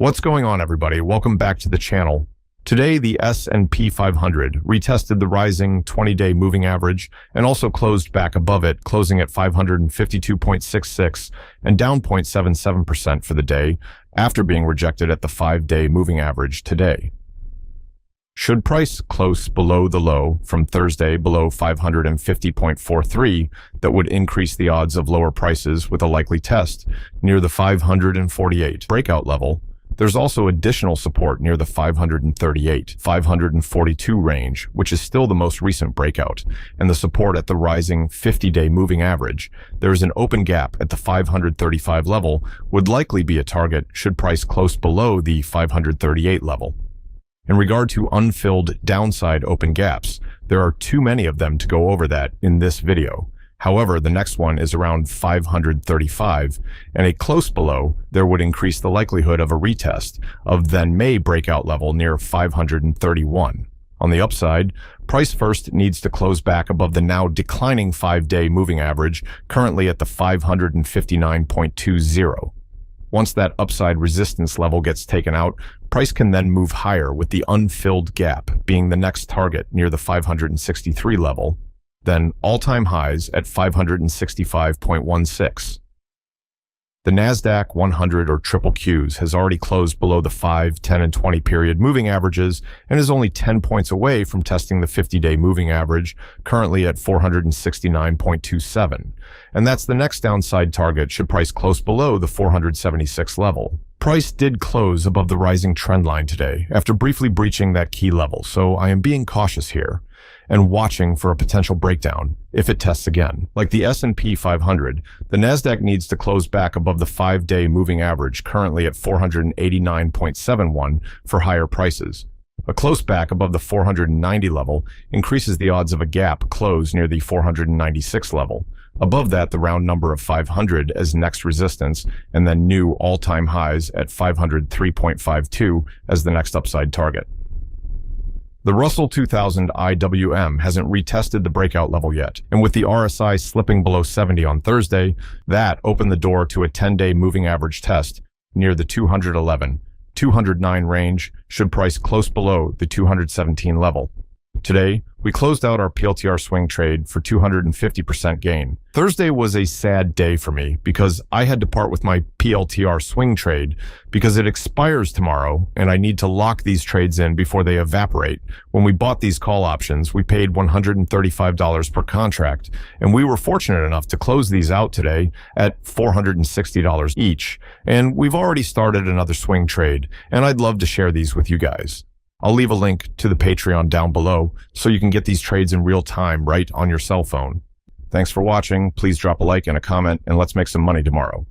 What's going on, everybody? Welcome back to the channel. Today, the S&P 500 retested the rising 20-day moving average and also closed back above it, closing at 552.66 and down 0.77% for the day after being rejected at the 5-day moving average today. Should price close below the low from Thursday below 550.43, that would increase the odds of lower prices with a likely test near the 548 breakout level. There's also additional support near the 538, 542 range, which is still the most recent breakout, and the support at the rising 50-day moving average. There is an open gap at the 535 level, would likely be a target should price close below the 538 level. In regard to unfilled downside open gaps, there are too many of them to go over that in this video. However, the next one is around 535, and a close below there would increase the likelihood of a retest of then May breakout level near 531. On the upside, price first needs to close back above the now declining 5-day moving average, currently at the 559.20. Once that upside resistance level gets taken out, price can then move higher, with the unfilled gap being the next target near the 563 level. Then all-time highs at 565.16. The NASDAQ 100 or triple Qs has already closed below the 5, 10, and 20 period moving averages and is only 10 points away from testing the 50-day moving average, currently at 469.27. And that's the next downside target should price close below the 476 level. Price did close above the rising trend line today after briefly breaching that key level, so I am being cautious here and watching for a potential breakdown if it tests again. Like the S&P 500, the NASDAQ needs to close back above the 5-day moving average, currently at 489.71 for higher prices. A close back above the 490 level increases the odds of a gap close near the 496 level. Above that, the round number of 500 as next resistance, and then new all-time highs at 503.52 as the next upside target. The Russell 2000 IWM hasn't retested the breakout level yet, and with the RSI slipping below 70 on Thursday, that opened the door to a 10-day moving average test near the 211, 209 range, should price close below the 217 level. Today, we closed out our PLTR swing trade for 250% gain. Thursday was a sad day for me because I had to part with my PLTR swing trade because it expires tomorrow and I need to lock these trades in before they evaporate. When we bought these call options, we paid $135 per contract, and we were fortunate enough to close these out today at $460 each. And we've already started another swing trade, and I'd love to share these with you guys. I'll leave a link to the Patreon down below so you can get these trades in real time right on your cell phone. Thanks for watching. Please drop a like and a comment, and let's make some money tomorrow.